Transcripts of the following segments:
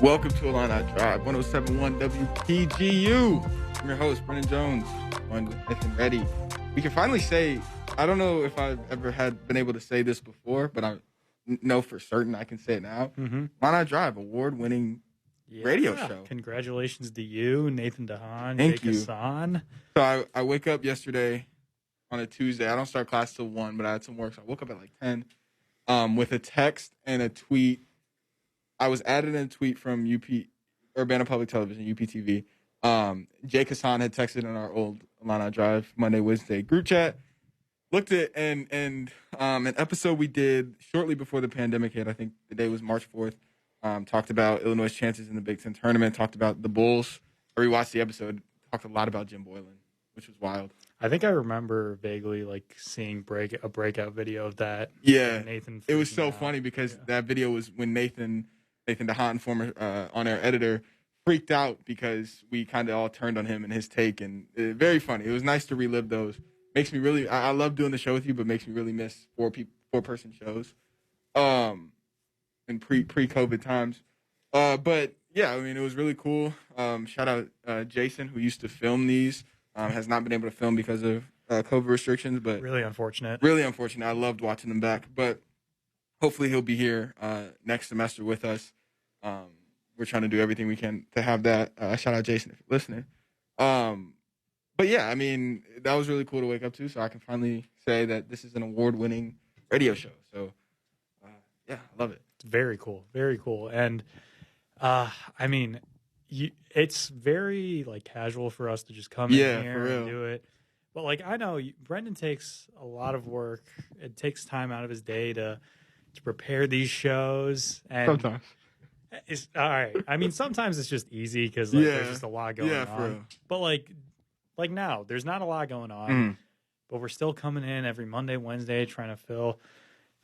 Welcome to Illini Drive, 107.1 WPGU. I'm your host, Brendyn Jones, joined with Nithin, Reddy. We can finally say, I don't know if I've ever been able to say this before, but I know for certain I can say it now. Illini Drive, award-winning radio show. Congratulations to you, Nathan DeHaan, Thank you. Hassan. So I wake up yesterday on a Tuesday. I don't start class till 1, but I had some work, so I woke up at like 10 with a text and a tweet. I was added in a tweet from Urbana Public Television, UPTV. Jake Hassan had texted in our old Illini Drive Monday, Wednesday group chat. Looked at an episode we did shortly before the pandemic hit. I think the day was March 4th. Talked about Illinois' chances in the Big Ten tournament. Talked about the Bulls. I rewatched the episode. Talked a lot about Jim Boylan, which was wild. I think I remember vaguely seeing a breakout video of that. Yeah, Nathan. It was so funny because that video was when Nathan DeHaan, former on-air editor, freaked out because we kind of all turned on him and his take, and very funny. It was nice to relive those. Makes me really, I love doing the show with you, but makes me really miss four-person shows, in pre-COVID times. But yeah, I mean, it was really cool. Shout out Jason, who used to film these, has not been able to film because of COVID restrictions, but really unfortunate. Really unfortunate. I loved watching them back, but hopefully he'll be here next semester with us. We're trying to do everything we can to have that. Shout out Jason if you're listening. But yeah, I mean, that was really cool to wake up to, so I can finally say that this is an award-winning radio show. So, yeah, I love it. It's very cool. Very cool. And, I mean, it's very, casual for us to just come in here and do it. But, I know Brendyn takes a lot of work. It takes time out of his day to prepare these shows. And sometimes. It's all right. I mean, sometimes it's just easy because there's just a lot going on. For real. But like now, there's not a lot going on, but we're still coming in every Monday, Wednesday, trying to fill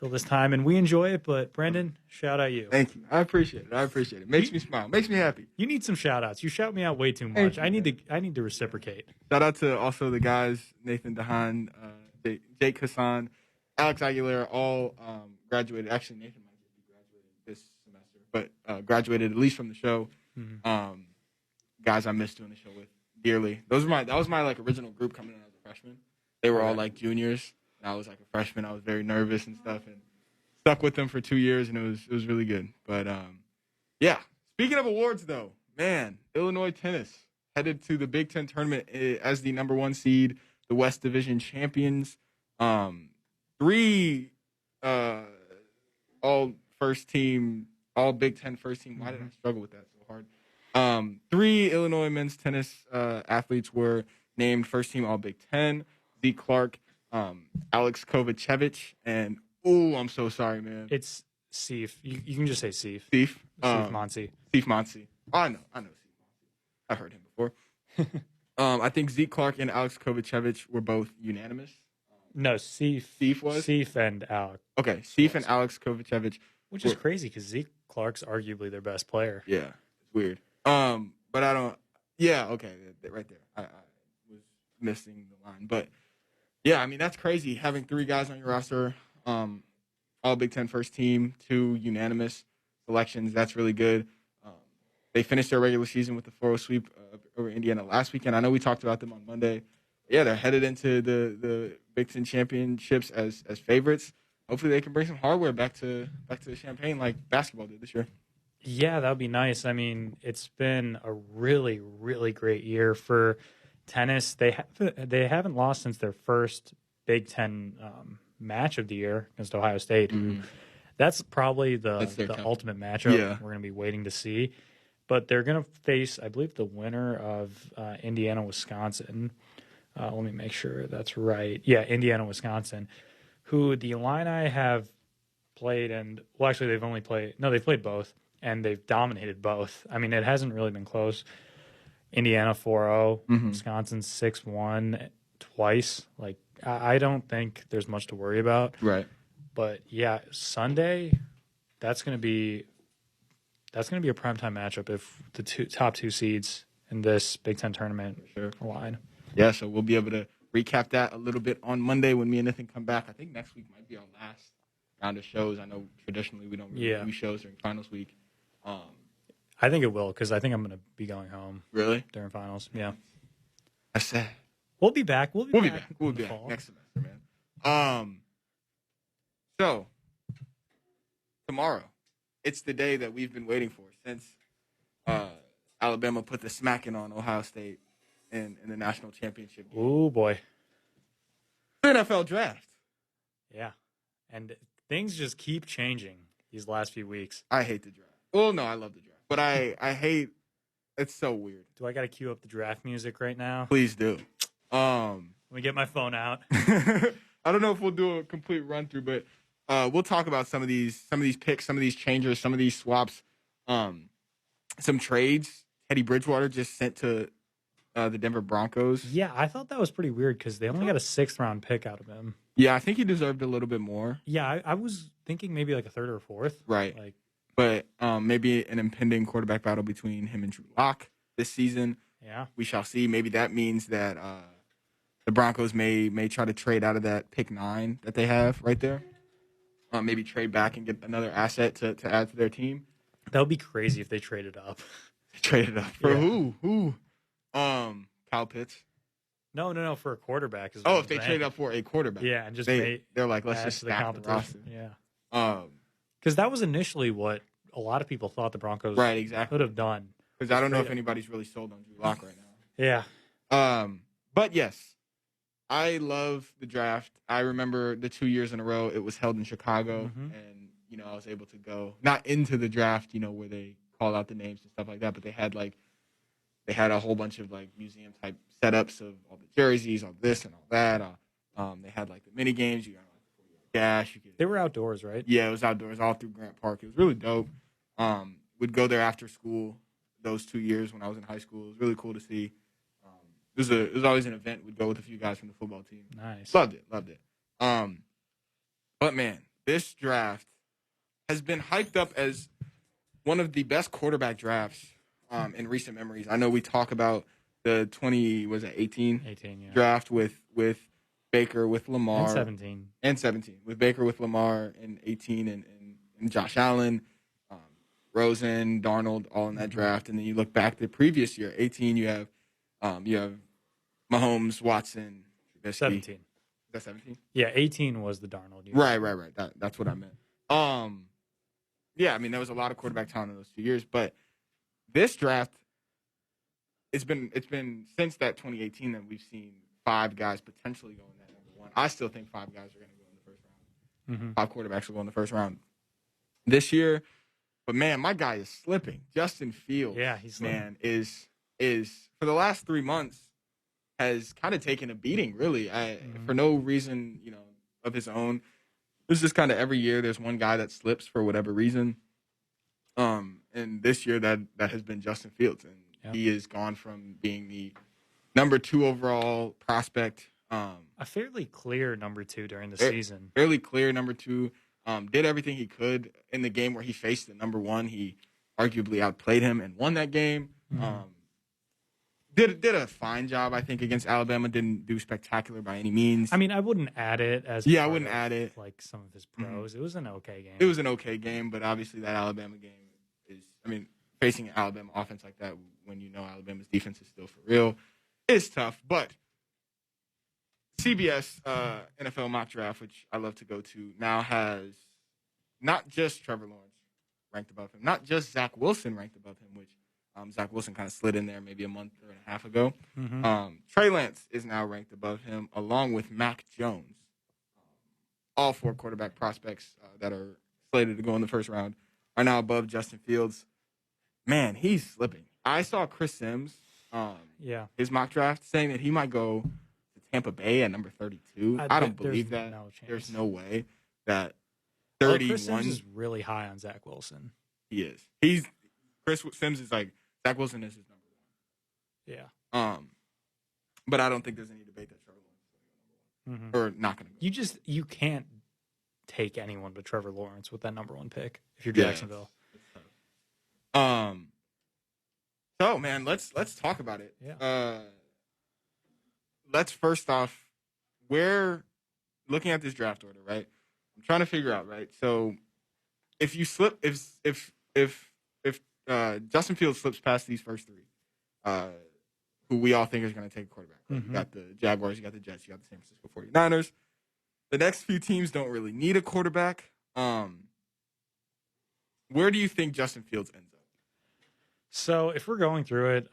this time, and we enjoy it. But Brendyn, shout out you. Thank you. I appreciate it. Makes me smile. Makes me happy. You need some shout outs. You shout me out way too much. I need to reciprocate. Shout out to also the guys, Nathan DeHaan, Jake Hassan, Alex Aguilera, all graduated. Actually, Nathan might be graduating this semester, but graduated at least from the show. Guys I missed doing the show with dearly. That was my original group coming in as a freshman. They were all juniors. And I was a freshman. I was very nervous and stuff, and stuck with them for 2 years, and it was really good. But yeah. Speaking of awards, though, man, Illinois tennis headed to the Big Ten tournament as the number 1 seed, the West Division champions. 3 all Big Ten first team. Why did I struggle with that so hard? 3 Illinois men's tennis athletes were named first team all Big Ten. Zeke Clark, Alex Kovacevic, and I'm so sorry, man. It's Seif. You can just say Seif. Seif. Seif Monsi. Seif Monsi. I know Seif Monsi. I've heard him before. I think Zeke Clark and Alex Kovacevic were both unanimous. No, Seif. Seif was? Seif and Alex. Okay, Seif and Alex Kovacevic. Which is crazy because Zeke Clark's arguably their best player. Yeah, it's weird. But I don't. Yeah, okay, right there. I was missing the line, but yeah, I mean that's crazy having 3 guys on your roster, all Big Ten first team, 2 unanimous selections. That's really good. They finished their regular season with the 4-0 sweep over Indiana last weekend. I know we talked about them on Monday. Yeah, they're headed into the Big Ten championships as favorites. Hopefully they can bring some hardware back to Champaign like basketball did this year. Yeah, that would be nice. I mean, it's been a really, really great year for tennis. They haven't lost since their first Big Ten match of the year against Ohio State. That's probably the ultimate matchup we're going to be waiting to see. But they're going to face, I believe, the winner of Indiana-Wisconsin. Let me make sure that's right. Yeah, Indiana-Wisconsin, who the Illini have played actually they've played both, and they've dominated both. I mean, it hasn't really been close. Indiana 4-0, Wisconsin 6-1 twice. I don't think there's much to worry about. Right. But yeah, Sunday, that's going to be a primetime matchup if the top 2 seeds in this Big Ten tournament align. Yeah, so we'll be able to recap that a little bit on Monday when me and Nithin come back. I think next week might be our last round of shows. I know traditionally we don't really do shows during finals week. I think it will because I think I'm going to be going home Really? during finals. Yeah. That's sad. We'll be back. We'll be back. We'll in be the back fall. next semester, man. So tomorrow, it's the day that we've been waiting for since Alabama put the smacking on Ohio State in the national championship game. Oh, boy. The NFL draft. Yeah. And things just keep changing these last few weeks. I hate the draft. Well, no, I love the draft. But I hate it's so weird. Do I got to cue up the draft music right now? Please do. Let me get my phone out. I don't know if we'll do a complete run through, but we'll talk about some of these picks, some of these changes, some of these swaps, some trades. Teddy Bridgewater just sent to the Denver Broncos. Yeah, I thought that was pretty weird because they only got a 6th-round pick out of him. Yeah, I think he deserved a little bit more. Yeah, I was thinking maybe like a 3rd or 4th. Right. Like, but maybe an impending quarterback battle between him and Drew Lock this season. yeah. We shall see. Maybe that means that the Broncos may try to trade out of that pick 9 that they have right there. Maybe trade back and get another asset to add to their team. That would be crazy if they traded up. Traded up for who? Kyle Pitts. No, for a quarterback. If they trade up for a quarterback. Yeah, and just they're like, let's add just to the stack the roster. Yeah. Because that was initially what a lot of people thought the Broncos could have done. Because I don't know if anybody's really sold on Drew Lock right now. Yeah. But yes, I love the draft. I remember the 2 years in a row it was held in Chicago, and I was able to go not into the draft, where they call out the names and stuff like that, but they had a whole bunch of like museum type setups of all the jerseys, all this and all that. They had like the mini games. You got like dash. They were outdoors, right? Yeah, it was outdoors all through Grant Park. It was really dope. Would go there after school those 2 years when I was in high school. It was really cool to see. It was always an event. We'd go with a few guys from the football team. Nice. Loved it. But man, this draft has been hyped up as one of the best quarterback drafts in recent memories. I know we talk about the 18 yeah. draft with Baker, with Lamar. And 17. With Baker, with Lamar, and 18, and Josh Allen, Rosen, Darnold, all in that draft. And then you look back the previous year, 18, you have Mahomes, Watson, Trubisky. 17. Is that 17? Yeah, 18 was the Darnold year. Right. That's what I meant. Yeah, I mean, there was a lot of quarterback talent in those 2 years, but this draft, it's been since that 2018 that we've seen 5 guys potentially go in that number 1. I still think 5 guys are going to go in the first round. 5 quarterbacks will go in the first round this year. But man, my guy is slipping. Justin Fields, he's slipping. Man, is for the last 3 months has kind of taken a beating, really, for no reason, of his own. It's just kind of every year there's one guy that slips for whatever reason. And this year that has been Justin Fields, and he has gone from being the number 2 overall prospect. A fairly clear number 2 during the season. Fairly clear number 2. Did everything he could in the game where he faced the number 1. He arguably outplayed him and won that game. Did a fine job, I think, against Alabama. Didn't do spectacular by any means. I mean, I wouldn't add it as I wouldn't add it like some of his pros. It was an okay game. It was an okay game, but obviously that Alabama game is. I mean, facing an Alabama offense like that when Alabama's defense is still for real is tough. But CBS NFL mock draft, which I love to go to, now has not just Trevor Lawrence ranked above him, not just Zach Wilson ranked above him, which Zach Wilson kind of slid in there maybe a month and a half ago. Trey Lance is now ranked above him, along with Mac Jones. All 4 quarterback prospects that are slated to go in the first round are now above Justin Fields. Man, he's slipping. I saw Chris Sims, his mock draft, saying that he might go to Tampa Bay at number 32. I don't believe that. There's no way that 31. Chris Sims is really high on Zach Wilson. He is. Chris Sims is like, Zach Wilson is his number 1. Yeah. But I don't think there's any debate that Trevor Lawrence is or not going to go. You can't take anyone but Trevor Lawrence with that number 1 pick if you're Jacksonville. So man, let's talk about it. Yeah. Let's first off, looking at this draft order, right? I'm trying to figure out, right? So if you slip, if Justin Fields slips past these first three, who we all think is going to take a quarterback. Right? Mm-hmm. You got the Jaguars, you got the Jets, you got the San Francisco 49ers. The next few teams don't really need a quarterback. Where do you think Justin Fields ends up? So if we're going through it,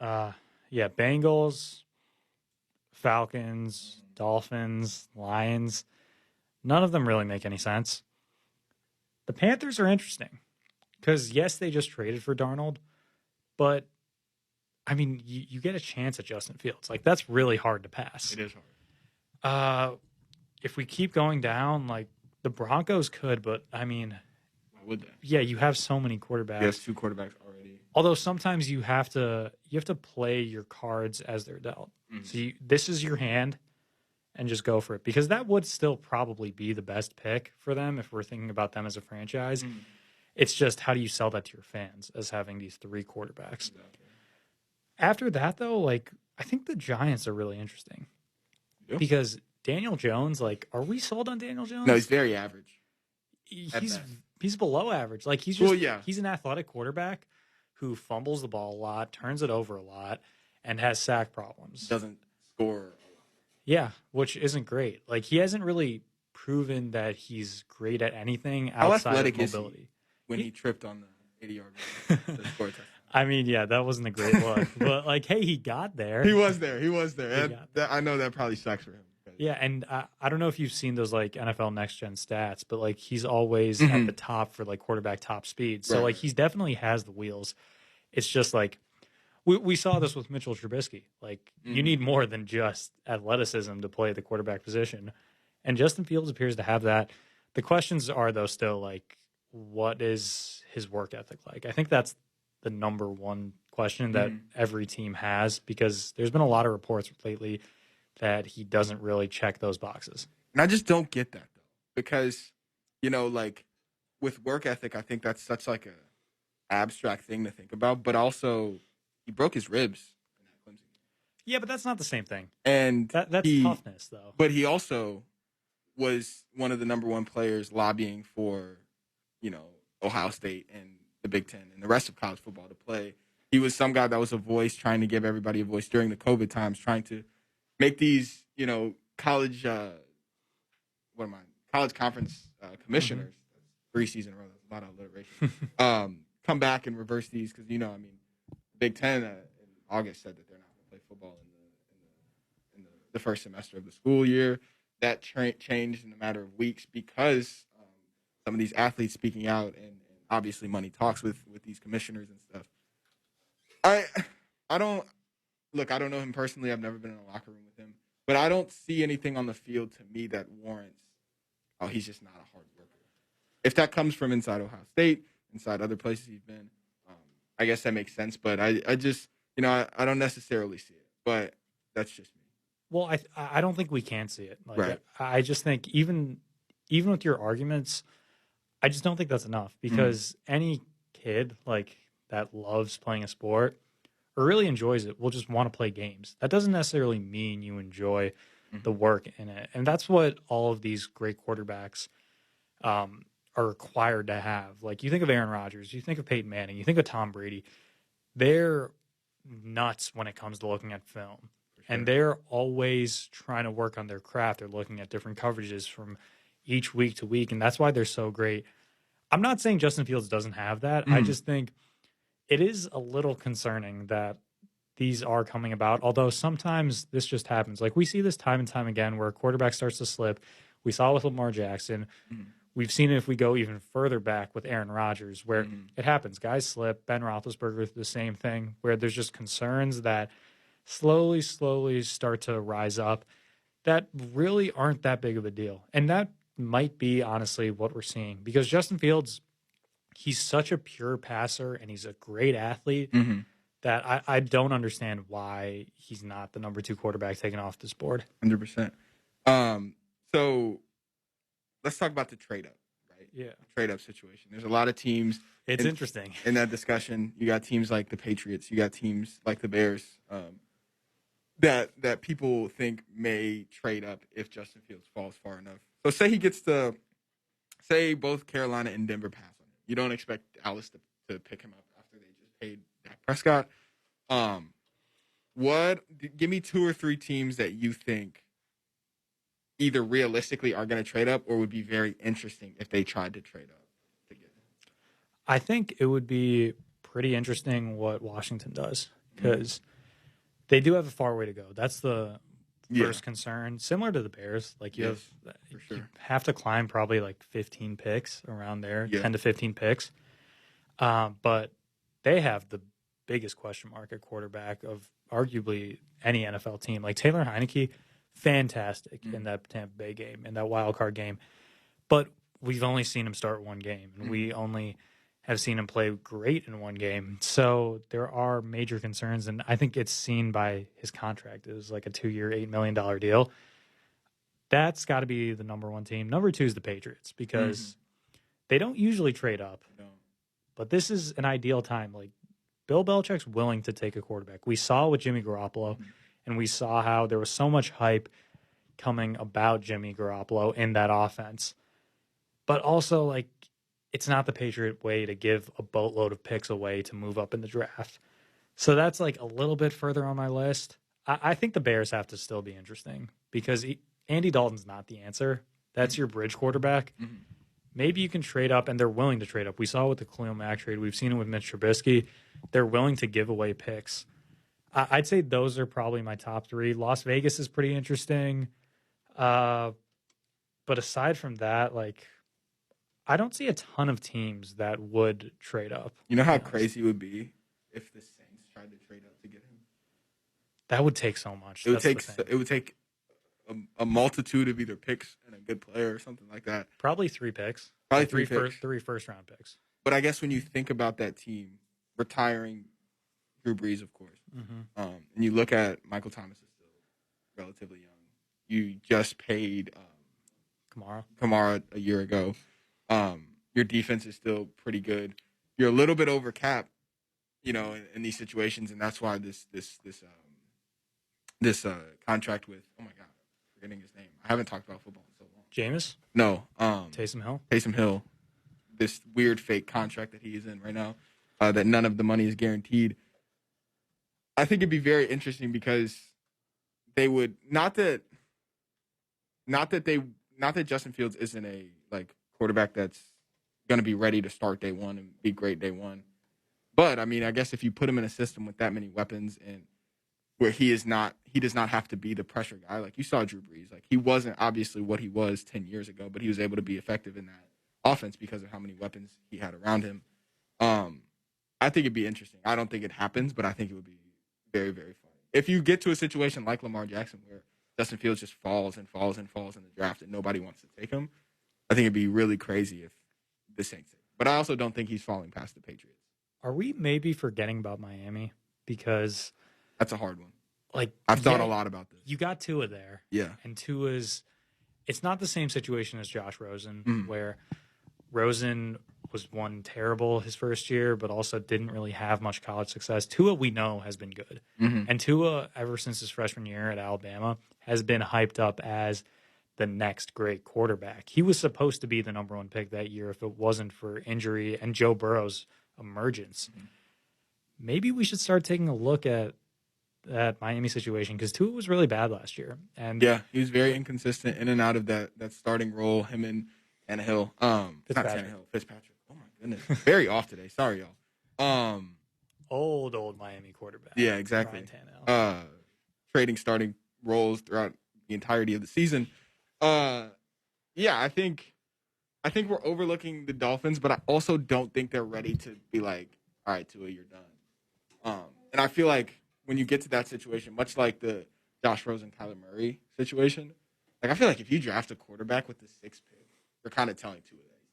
Bengals, Falcons, Dolphins, Lions, none of them really make any sense. The Panthers are interesting because, yes, they just traded for Darnold, but, I mean, you get a chance at Justin Fields. Like, that's really hard to pass. It is hard. If we keep going down, like, the Broncos could, but, I mean, why would they? Yeah, you have so many quarterbacks. Yes, 2 quarterbacks already. Although sometimes you have to play your cards as they're dealt. Mm-hmm. So this is your hand, and just go for it, because that would still probably be the best pick for them if we're thinking about them as a franchise. Mm-hmm. It's just, how do you sell that to your fans as having these 3 quarterbacks? Exactly. After that, though, like, I think the Giants are really interesting because Daniel Jones, like, are we sold on Daniel Jones? No, he's very average. He's below average. Like, he's just he's an athletic quarterback who fumbles the ball a lot, turns it over a lot, and has sack problems. Doesn't score a lot. Yeah, which isn't great. Like, he hasn't really proven that he's great at anything outside of mobility. When he tripped on the 80-yard line, the score touchdown. I mean, yeah, that wasn't a great look. But, like, hey, he got there. He was there. I know that probably sucks for him. Yeah, and I don't know if you've seen those, like, NFL Next Gen stats, but, like, he's always at the top for, like, quarterback top speed. So, like, he's definitely has the wheels. It's just, like, we saw this with Mitchell Trubisky. Like, you need more than just athleticism to play the quarterback position. And Justin Fields appears to have that. The questions are, though, still, like, what is his work ethic like? I think that's the number one question that every team has, because there's been a lot of reports lately that he doesn't really check those boxes. And I just don't get that, though, because, you know, like, with work ethic, I think that's such, like, a abstract thing to think about, but also he broke his ribs in that Clemson game. Yeah, but that's not the same thing. And that's toughness, though. But he also was one of the number one players lobbying for, you know, Ohio State and the Big Ten and the rest of college football to play. He was some guy that was a voice, trying to give everybody a voice during the COVID times, trying to make these, you know, college conference commissioners, 3 seasons in a row, that's a lot of alliteration, come back and reverse these, because, you know, I mean, Big Ten in August said that they're not going to play football in the first semester of the school year. That changed in a matter of weeks because some of these athletes speaking out, and obviously money talks with these commissioners and stuff. I don't know him personally. I've never been in a locker room with him, but I don't see anything on the field to me that warrants, oh, he's just not a hard worker. If that comes from inside Ohio State, inside other places he's been, I guess that makes sense. But I just, you know, I don't necessarily see it. But that's just me. Well, I don't think we can see it. Like, right. I just think even with your arguments, I just don't think that's enough, because any kid, like, that loves playing a sport or really enjoys it will just want to play games. That doesn't necessarily mean you enjoy the work in it. And that's what all of these great quarterbacks are required to have. Like, you think of Aaron Rodgers, you think of Peyton Manning, you think of Tom Brady. They're nuts when it comes to looking at film. Sure. And they're always trying to work on their craft. They're looking at different coverages from each week to week, and that's why they're so great. I'm not saying Justin Fields doesn't have that. I just think it is a little concerning that these are coming about, although sometimes this just happens. Like, we see this time and time again where a quarterback starts to slip. We saw it with Lamar Jackson. We've seen it if we go even further back with Aaron Rodgers, where it happens. Guys slip. Ben Roethlisberger, the same thing, where there's just concerns that slowly start to rise up that really aren't that big of a deal. And that might be, honestly, what we're seeing, because Justin Fields, he's such a pure passer and he's a great athlete that I don't understand why he's not the number 2 quarterback taken off this board. 100%. So let's talk about the trade-up, right? Yeah. Trade-up situation. There's a lot of teams. It's interesting. In that discussion, you got teams like the Patriots. You got teams like the Bears that people think may trade up if Justin Fields falls far enough. So say both Carolina and Denver pass on him. You don't expect Dallas to pick him up after they just paid Dak Prescott. Give me 2 or 3 teams that you think either realistically are going to trade up or would be very interesting if they tried to trade up to get him. I think it would be pretty interesting what Washington does because they do have a far way to go. That's the first concern. Similar to the Bears, like you have to climb probably like 15 picks around there, 10 to 15 picks. But they have the biggest question mark at quarterback of arguably any NFL team. Like Taylor Heineke, fantastic in that Tampa Bay game, in that wild card game. But we've only seen him start one game, and we only have seen him play great in one game. So there are major concerns, and I think it's seen by his contract. It was like a 2-year, $8 million deal. That's got to be the number one team. Number 2 is the Patriots because they don't usually trade up. No. But this is an ideal time. Like Bill Belichick's willing to take a quarterback. We saw with Jimmy Garoppolo, and we saw how there was so much hype coming about Jimmy Garoppolo in that offense. But also, like, it's not the Patriot way to give a boatload of picks away to move up in the draft. So that's like a little bit further on my list. I think the Bears have to still be interesting because Andy Dalton's not the answer. That's your bridge quarterback. Maybe you can trade up, and they're willing to trade up. We saw it with the Khalil Mack trade. We've seen it with Mitch Trubisky. They're willing to give away picks. I'd say those are probably my top 3. Las Vegas is pretty interesting. But aside from that, like, I don't see a ton of teams that would trade up. You know how crazy it would be if the Saints tried to trade up to get him? That would take so much. It would take a multitude of either picks and a good player or something like that. Probably 3 picks. Probably like 3 picks. 3 first-round picks. But I guess when you think about that team, retiring Drew Brees, of course, and you look at Michael Thomas is still relatively young. You just paid Kamara a year ago. Your defense is still pretty good. You're a little bit over cap, in these situations, and that's why this contract with forgetting his name. I haven't talked about football in so long. Jameis? No. Taysom Hill? Taysom Hill. This weird fake contract that he is in right now, that none of the money is guaranteed. I think it'd be very interesting because they would not that Justin Fields isn't a quarterback that's going to be ready to start day one and be great day one. But I mean, I guess if you put him in a system with that many weapons and where he does not have to be the pressure guy. Like you saw Drew Brees, like he wasn't obviously what he was 10 years ago, but he was able to be effective in that offense because of how many weapons he had around him. I think it'd be interesting. I don't think it happens, but I think it would be very, very fun. If you get to a situation like Lamar Jackson where Justin Fields just falls and falls and falls in the draft and nobody wants to take him, I think it'd be really crazy if the Saints take him. But I also don't think he's falling past the Patriots. Are we maybe forgetting about Miami? Because that's a hard one. Like I've thought a lot about this. You got Tua there. Yeah. And Tua's it's not the same situation as Josh Rosen, where Rosen was terrible his first year, but also didn't really have much college success. Tua, we know, has been good. And Tua, ever since his freshman year at Alabama, has been hyped up as the next great quarterback. He was supposed to be the number 1 pick that year if it wasn't for injury and Joe Burrow's emergence. Maybe we should start taking a look at that Miami situation because Tua was really bad last year. And yeah, he was very inconsistent in and out of that starting role, him and Tannehill. Fitzpatrick. Oh, my goodness. Very off today. Sorry, y'all. Old Miami quarterback. Yeah, exactly. Trading starting roles throughout the entirety of the season. Yeah, I think we're overlooking the Dolphins, but I also don't think they're ready to be like, all right, Tua, you're done. And I feel like when you get to that situation, much like the Josh Rosen, Kyler Murray situation, like I feel like if you draft a quarterback with the 6th pick, you're kind of telling Tua that he's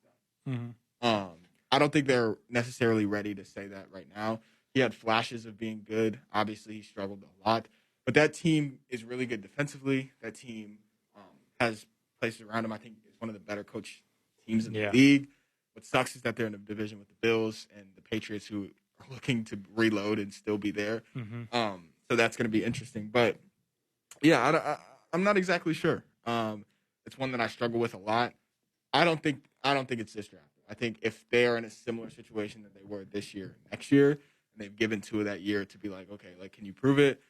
done. I don't think they're necessarily ready to say that right now. He had flashes of being good. Obviously, he struggled a lot. But that team is really good defensively. That team has places around him. I think it's one of the better coached teams in the league. What sucks is that they're in a division with the Bills and the Patriots, who are looking to reload and still be there. So that's going to be interesting. But, yeah, I'm not exactly sure. It's one that I struggle with a lot. I don't think it's this draft. I think if they are in a similar situation that they were this year, next year, and they've given Tua that year to be like, okay, like, can you prove it?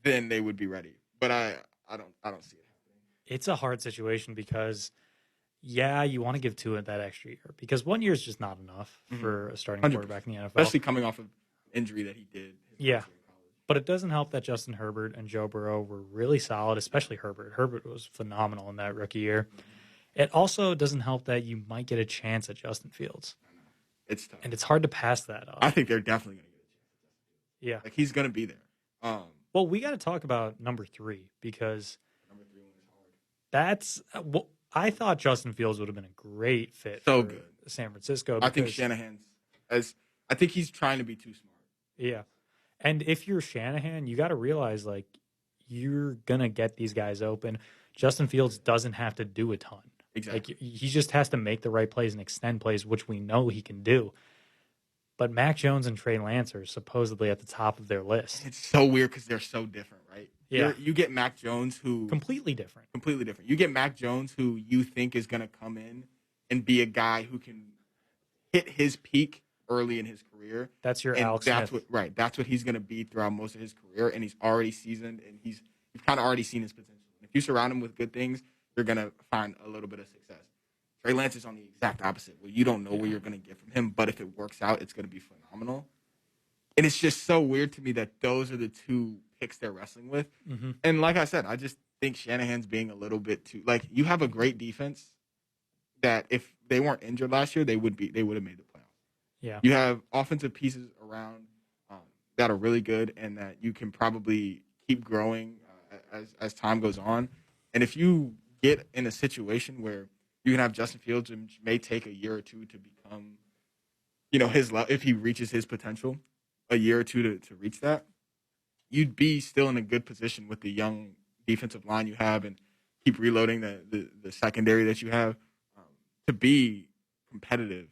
Then they would be ready. But I don't see it happening. It's a hard situation because, yeah, you want to give Tua that extra year because 1 year is just not enough for a starting 100%. quarterback in the NFL. Especially coming off of injury that he did. Yeah. But it doesn't help that Justin Herbert and Joe Burrow were really solid, especially Herbert. Herbert was phenomenal in that rookie year. It also doesn't help that you might get a chance at Justin Fields. It's tough. And it's hard to pass that up. I think they're definitely going to get a chance. Yeah. Like, he's going to be there. Well, we got to talk about number 3 because number 3 one is hard. that's I thought Justin Fields would have been a great fit for good. San Francisco. I think Shanahan's I think he's trying to be too smart. Yeah. And if you're Shanahan, you got to realize, like, you're going to get these guys open. Justin Fields doesn't have to do a ton. Exactly. Like, he just has to make the right plays and extend plays, which we know he can do. But Mac Jones and Trey Lance are supposedly at the top of their list. It's so weird because they're so different, right? Yeah. You get Mac Jones who... Completely different. Completely different. You get Mac Jones who you think is going to come in and be a guy who can hit his peak early in his career. That's your Alex Smith. That's what he's going to be throughout most of his career, and he's already seasoned, and you've kind of already seen his potential. If you surround him with good things, you're going to find a little bit of success. Trey Lance is on the exact opposite, where you don't know where you're going to get from him, but if it works out, it's going to be phenomenal. And it's just so weird to me that those are the two picks they're wrestling with. Mm-hmm. And like I said, I just think Shanahan's being a little bit too, like, you have a great defense that if they weren't injured last year, they would have made the playoffs. Yeah. You have offensive pieces around that are really good and that you can probably keep growing as time goes on. And if you get in a situation where you can have Justin Fields, which may take a year or two to become, if he reaches his potential, a year or two to reach that, you'd be still in a good position with the young defensive line you have and keep reloading the secondary that you have to be competitive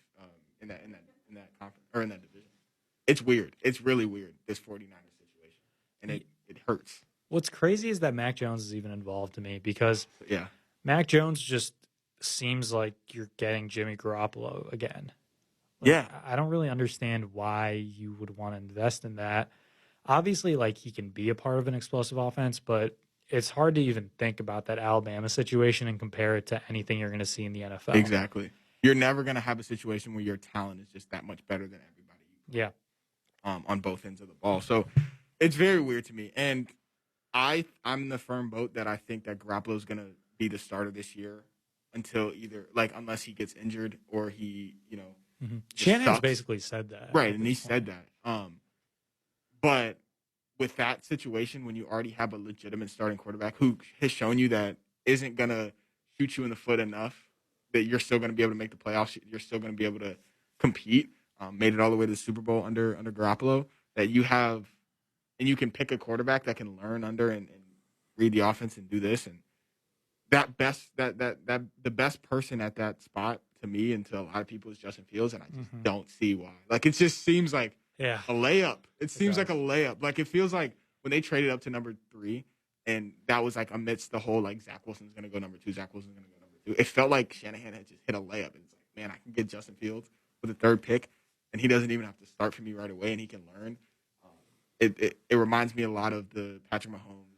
in that conference or in that division. It's weird. It's really weird, this 49ers situation, and it hurts. What's crazy is that Mac Jones is even involved to me because Mac Jones just seems like you're getting Jimmy Garoppolo again. I don't really understand why you would want to invest in that. Obviously, like, he can be a part of an explosive offense, but it's hard to even think about that Alabama situation and compare it to anything you're going to see in the NFL. Exactly. You're never going to have a situation where your talent is just that much better than everybody. Yeah. On both ends of the ball. So it's very weird to me. And I'm in the firm boat that I think that Garoppolo is going to be the starter this year until unless he gets injured or he, Shanahan's basically said that. Right, and he said that. But with that situation, when you already have a legitimate starting quarterback who has shown you that isn't going to shoot you in the foot enough, that you're still going to be able to make the playoffs, you're still going to be able to compete, made it all the way to the Super Bowl under Garoppolo, that you have, and you can pick a quarterback that can learn under and read the offense and do this. And the best person at that spot to me and to a lot of people is Justin Fields, and I just don't see why. Like, it just seems like a layup. It seems like a layup. Like, it feels like when they traded up to number 3, and that was like amidst the whole, like, Zach Wilson's going to go number 2, Zach Wilson's going to go number 2. It felt like Shanahan had just hit a layup. And it's like, man, I can get Justin Fields with the 3rd pick, and he doesn't even have to start for me right away, and he can learn. It reminds me a lot of the Patrick Mahomes,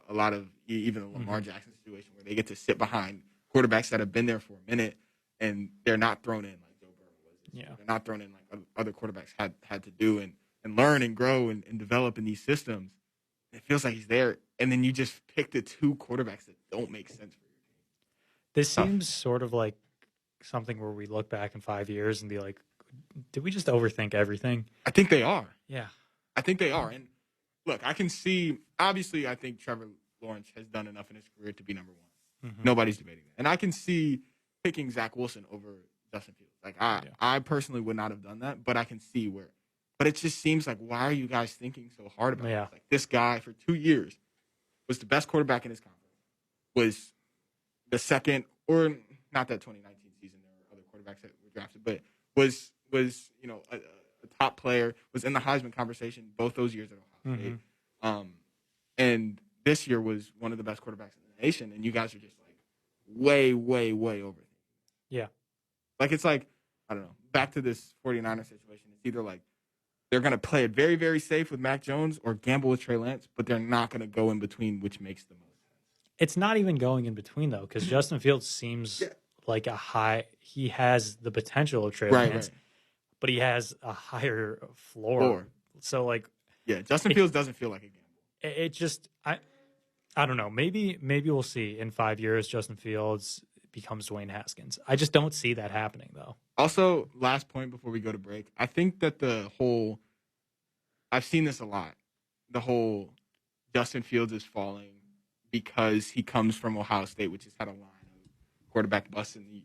a lot of even the Lamar Jackson situation where they get to sit behind quarterbacks that have been there for a minute, and they're not thrown in like Joe Burrow was. They're not thrown in like other quarterbacks had to do and learn and grow and develop in these systems. It feels like he's there, and then you just pick the 2 quarterbacks that don't make sense for your team. This seems sort of like something where we look back in 5 years and be like, did we just overthink everything? I think they are. Yeah. I think they are. And look, I can see, obviously, I think Trevor Lawrence has done enough in his career to be number 1. Nobody's debating that. And I can see picking Zach Wilson over Justin Fields. Like, I personally would not have done that, but I can see where. But it just seems like, why are you guys thinking so hard about this? Like, this guy for 2 years was the best quarterback in his conference, was the second, or not that 2019 season, there were other quarterbacks that were drafted, but was a top player, was in the Heisman conversation both those years at Ohio State. And this year was one of the best quarterbacks in the nation, and you guys are just like way, way, way over. Yeah. Like, it's like, I don't know, back to this 49er situation. It's either like they're going to play it very, very safe with Mac Jones or gamble with Trey Lance, but they're not going to go in between, which makes the most sense. It's not even going in between, though, because Justin Fields seems like he has the potential of Trey Lance, but he has a higher floor. So, like, yeah, Justin Fields doesn't feel like a gamble. It just, I don't know. Maybe we'll see in 5 years Justin Fields becomes Dwayne Haskins. I just don't see that happening, though. Also, last point before we go to break, I think that I've seen this a lot. The whole Justin Fields is falling because he comes from Ohio State, which has had a line of quarterback busts in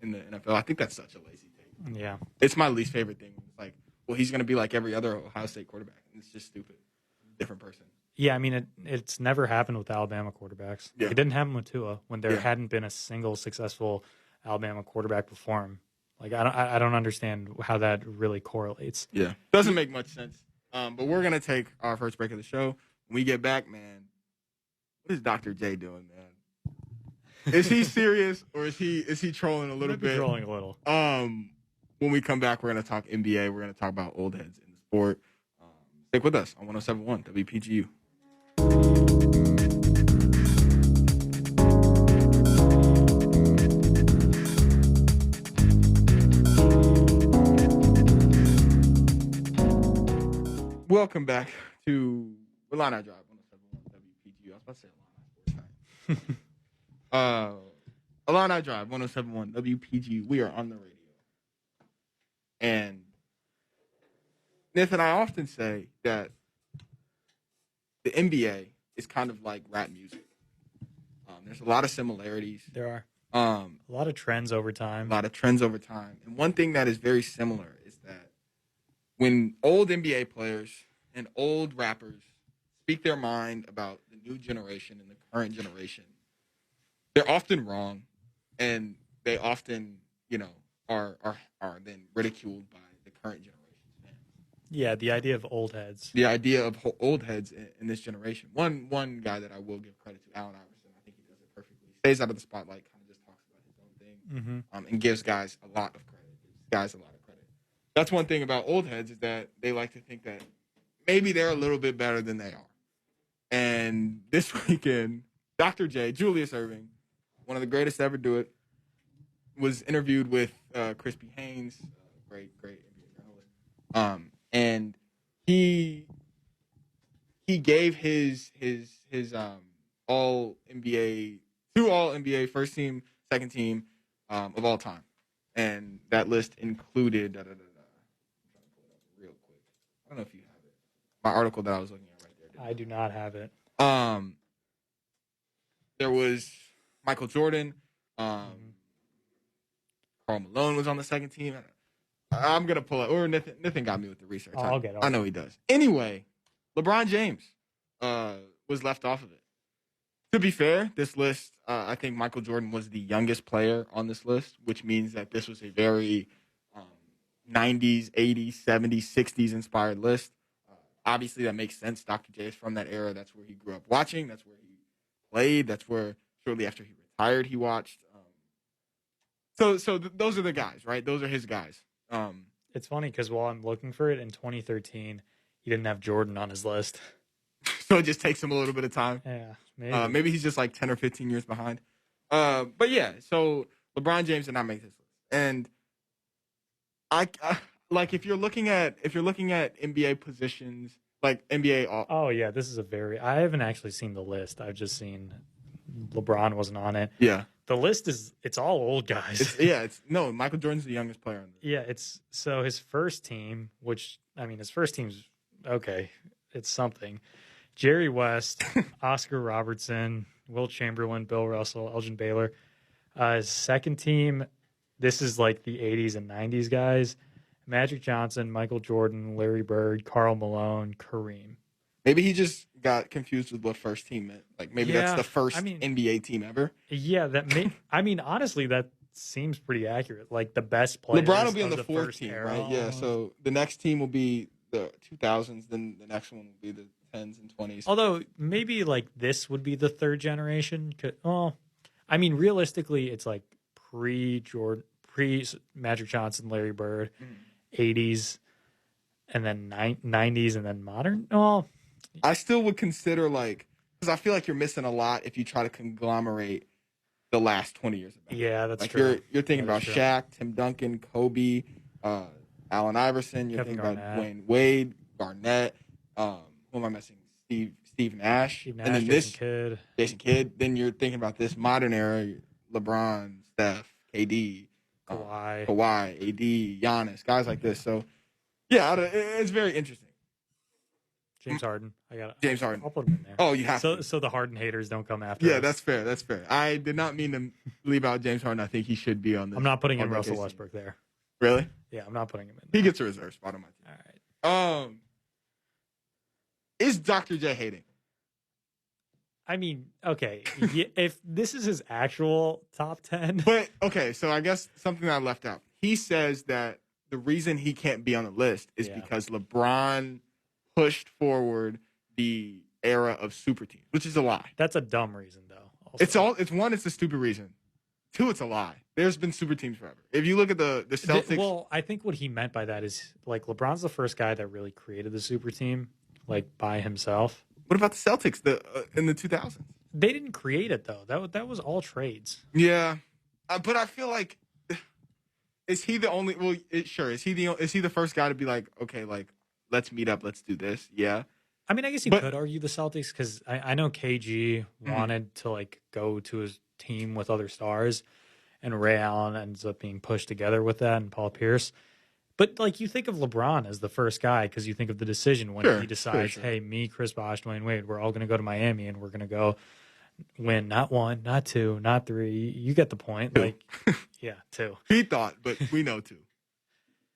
the NFL. I think that's such a lazy take. Yeah. It's my least favorite thing. It's like, well, he's going to be like every other Ohio State quarterback. It's just stupid. Different person. Yeah, I mean, it's never happened with Alabama quarterbacks. Yeah. It didn't happen with Tua when there hadn't been a single successful Alabama quarterback before him. Like, I don't understand how that really correlates. Yeah. Doesn't make much sense. But we're going to take our first break of the show. When we get back, man, what is Dr. J doing, man? Is he serious or is he trolling a little bit? Trolling a little. When we come back, we're going to talk NBA. We're going to talk about old heads in the sport. Stick with us on 107.1 WPGU. Welcome back to Illini Drive 107.1 WPGU. I was about to say Illini. Illini Drive 107.1 WPGU. We are on the radio. And Nithin, I often say that the NBA is kind of like rap music. There's a lot of similarities. There are. A lot of trends over time. And one thing that is very similar is that when old NBA players and old rappers speak their mind about the new generation and the current generation, they're often wrong, and they often, are then ridiculed by the current generation. Yeah, the idea of old heads. The idea of old heads in this generation. One guy that I will give credit to, Allen Iverson. I think he does it perfectly. Stays out of the spotlight, kind of just talks about his own thing, and gives guys a lot of credit. That's one thing about old heads is that they like to think that maybe they're a little bit better than they are. And this weekend, Dr. J, Julius Erving, one of the greatest to ever do it, was interviewed with Crispy Haynes, great NBA journalist. And he gave his all NBA first team, second team of all time, and that list included. I'm trying to pull it up real quick. I don't know if you have it. My article that I was looking at right there. I do not have it. There was Michael Jordan. Karl Malone was on the second team. I'm going to pull it. Or Nithin got me with the research. I'll get it. I know he does. Anyway, LeBron James was left off of it. To be fair, this list, I think Michael Jordan was the youngest player on this list, which means that this was a very 90s, 80s, 70s, 60s inspired list. Obviously, that makes sense. Dr. J is from that era. That's where he grew up watching. That's where he played. That's where shortly after he retired, he watched. So those are the guys, right? Those are his guys. It's funny because while I'm looking for it in 2013, he didn't have Jordan on his list. So it just takes him a little bit of time. Yeah, maybe he's just like 10 or 15 years behind. But yeah, so LeBron James did not make this list, and I like if you're looking at NBA positions like NBA. Oh yeah, this is I haven't actually seen the list. I've just seen LeBron wasn't on it. Yeah. The list it's all old guys. No, Michael Jordan's the youngest player on this. Yeah, so his first team, which I mean his first team's okay, it's something. Jerry West, Oscar Robertson, Wilt Chamberlain, Bill Russell, Elgin Baylor. His second team, this is like the 80s and 90s guys. Magic Johnson, Michael Jordan, Larry Bird, Karl Malone, Kareem. Maybe he just got confused with what first team meant. Like maybe that's the first NBA team ever. Yeah, honestly, that seems pretty accurate. Like the best players. LeBron will be on the fourth team, era. right? Yeah. So the next team will be the 2000s. Then the next one will be the 10s and 20s. Although maybe like this would be the third generation. I mean, realistically, it's like pre Magic Johnson, Larry Bird, 80s. and then 90s and then modern. Well, I still would consider because I feel like you're missing a lot if you try to conglomerate the last 20 years of basketball. yeah, that's Like true. you're thinking That about is true. Shaq, Tim Duncan, Kobe, uh, Allen Iverson. You're Kevin thinking about Garnett. Dwayne Wade, Garnett. Who am I missing? Steve Nash. Steve And Nash, then Jason Kidd. Jason Kidd. Then you're thinking about this modern era: LeBron, Steph, KD, Kawhi. Kawhi, AD, Giannis, guys like this. So yeah, it's very interesting. James Harden. James Harden. I'll put him in there. Oh, you have to. So the Harden haters don't come after Yeah, us. that's fair. That's fair. I did not mean to leave out James Harden. I think he should be on this. I'm not putting in on Russell OKC. Westbrook there. Really? Yeah, I'm not putting him in He there. gets a reserve spot on my team. All right. Is Dr. J hating? I mean, okay, if this is his actual top 10. But okay, so I guess something that I left out. He says that the reason he can't be on the list is because LeBron pushed forward the era of super teams, which is a lie. That's a dumb reason, though. Also. It's a stupid reason. Two, it's a lie. There's been super teams forever. If you look at the Celtics. Well, I think what he meant by that is like LeBron's the first guy that really created the super team, like by himself. What about the Celtics in the 2000s? They didn't create it though. That was all trades. Yeah, but I feel like is he the only? Well, sure. Is he the first guy to be like, okay, like let's meet up, let's do this? Yeah. I mean, I guess you could argue the Celtics because I know KG wanted to like go to his team with other stars, and Ray Allen ends up being pushed together with that, and Paul Pierce. But like you think of LeBron as the first guy because you think of the decision when he decides, hey, me, Chris Bosh, Dwayne Wade, we're all going to go to Miami and we're going to go win not one, not two, not three. You get the point. Two. Like, yeah, two. He thought, but we know two.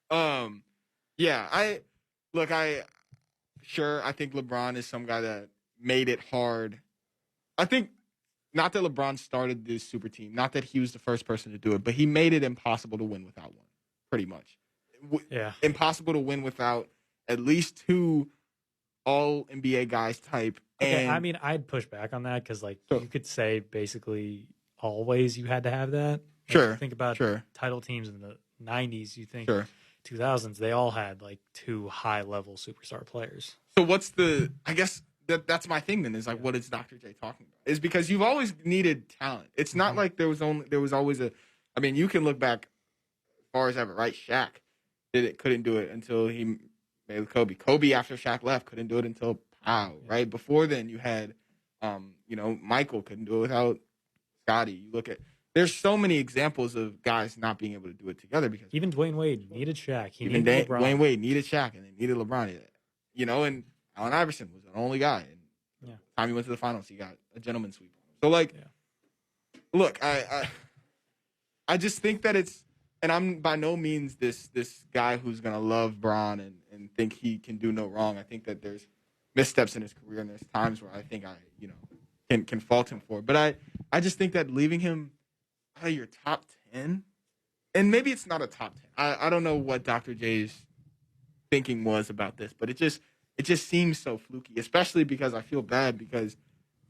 Yeah, I think LeBron is some guy that made it hard. I think not that LeBron started this super team, not that he was the first person to do it, but he made it impossible to win without one, pretty much. Yeah. Impossible to win without at least two all NBA guys type. Okay, And I mean, I'd push back on that because, like, you could say basically always you had to have that. Like, think about title teams in the 90s. You think 2000s, they all had, like, two high-level superstar players. So what's I guess that's my thing then is, like, what is Dr. J talking about? Is because you've always needed talent. It's not like there was always I mean, you can look back as far as ever, right? Shaq couldn't do it until he made with Kobe. Kobe, after Shaq left, couldn't do it until Powell, right? Before then, you had, Michael couldn't do it without Scotty. You look at, there's so many examples of guys not being able to do it together because even Dwayne Wade needed Shaq. Dwayne Wade needed Shaq and they needed LeBron. And Allen Iverson was the only guy. And the time he went to the finals, he got a gentleman sweep on him. So, look, I just think that it's, and I'm by no means this guy who's gonna love Bron and think he can do no wrong. I think that there's missteps in his career and there's times where I think can fault him for. But I just think that leaving him out of your top 10, and maybe it's not a top 10. I don't know what Dr. J's thinking was about this, but it just seems so fluky, especially because I feel bad because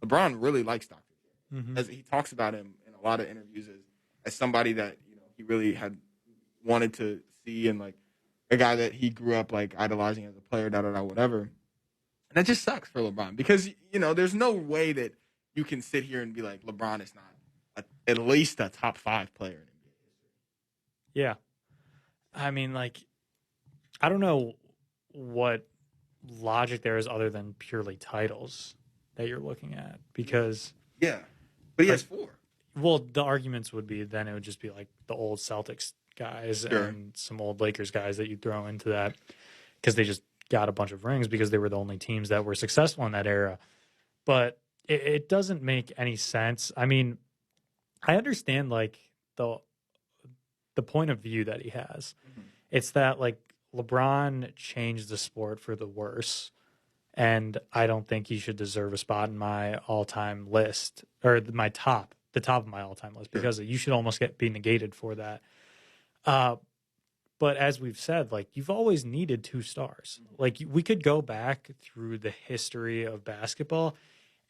LeBron really likes Dr. J. Mm-hmm. As he talks about him in a lot of interviews as somebody that he really had wanted to see and like a guy that he grew up like idolizing as a player, whatever. And that just sucks for LeBron because there's no way that you can sit here and be like LeBron is not at least a top 5 player in NBA history. Yeah, I mean, like, I don't know what logic there is other than purely titles that you're looking at because but he has 4. Well, the arguments would be then it would just be like the old Celtics guys and some old Lakers guys that you throw into that because they just got a bunch of rings because they were the only teams that were successful in that era. But it doesn't make any sense. I mean, I understand like the point of view that he has. Mm-hmm. It's that like LeBron changed the sport for the worse. And I don't think he should deserve a spot in my all-time list or the top of my all-time list because you should almost be negated for that. But as we've said, like you've always needed 2 stars. Like we could go back through the history of basketball,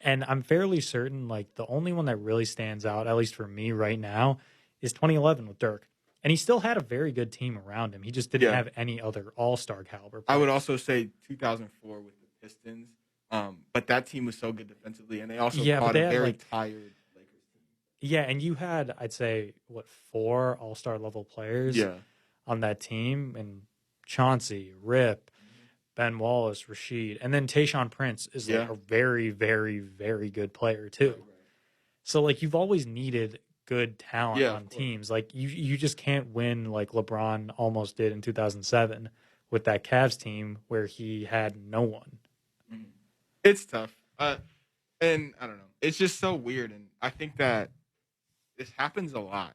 and I'm fairly certain like the only one that really stands out, at least for me right now, is 2011 with Dirk. And he still had a very good team around him. He just didn't have any other all-star caliber players. I would also say 2004 with the Pistons. But that team was so good defensively, and they also caught a very tired Lakers team. Yeah, and you had, I'd say, 4 all-star level players on that team, and Chauncey, Rip, Ben Wallace, Rasheed, and then Tayshaun Prince is like a very, very, very good player too. Right. So like you've always needed good talent on teams. Like you just can't win like LeBron almost did in 2007 with that Cavs team where he had no one. It's tough. And I don't know. It's just so weird, and I think that this happens a lot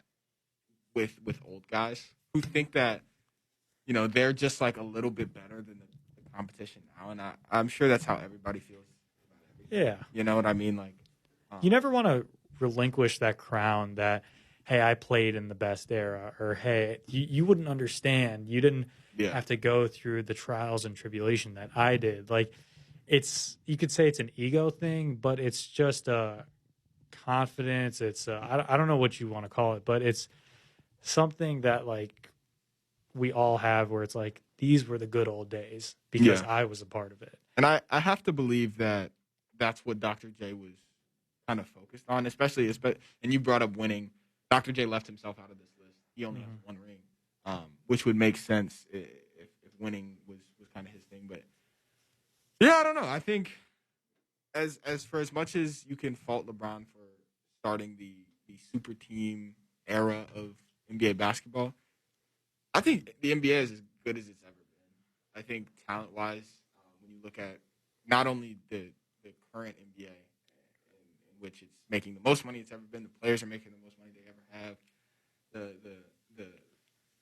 with old guys who think that, you know, they're just like a little bit better than the competition now, and I'm sure that's how everybody feels about everything. Yeah. You know what I mean? Like, you never want to relinquish that crown that, hey, I played in the best era, or hey, you wouldn't understand. You didn't have to go through the trials and tribulation that I did. Like, you could say it's an ego thing, but it's just a confidence. It's I don't know what you want to call it, but it's something that like we all have where it's like, these were the good old days because I was a part of it. And I have to believe that that's what Dr. J was kind of focused on, especially and you brought up winning. Dr. J left himself out of this list. He only has one ring, which would make sense if winning was kind of his thing. But yeah, I don't know. I think as much as you can fault LeBron for starting the super team era of NBA basketball, I think the NBA is as good as it's ever been. I think talent-wise, when you look at not only the current NBA, in which it's making the most money it's ever been, the players are making the most money they ever have. The